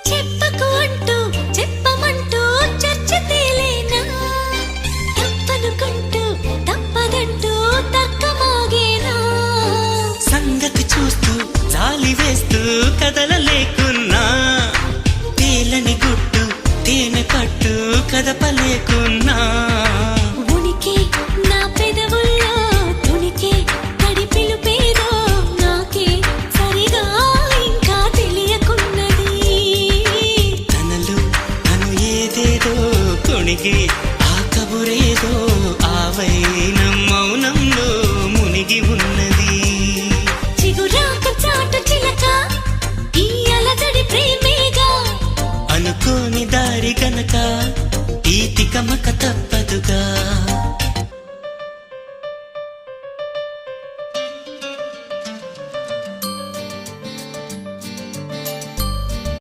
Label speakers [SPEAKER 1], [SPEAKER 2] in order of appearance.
[SPEAKER 1] చెప్పకు అంటూ చెప్పమంటూ చర్చ తేలేనా తప్పనుకుంటూ తప్పదంటూ తక్కమాగేనా
[SPEAKER 2] సంగతి చూస్తూ జాలి వేస్తూ కదలలేకున్నా తేలని గుట్టు తేనె పట్టు కదపలేకున్నా
[SPEAKER 1] ఉనికి నా పెదవుల్లో తునికి తడి పిలుపేదో నాకే సరిగా ఇంకా తెలియకున్నది
[SPEAKER 2] తనలు తను ఏదేదో కొణిగి ఆ కబురేదో ఆవైన మౌనంలో మునిగి ఉన్నది
[SPEAKER 1] చిగురాక చాటు చిలక ఈ అలజడి ప్రేమేగా
[SPEAKER 2] అనుకోని దారి గనక ఈ తికమక తప్పదుగా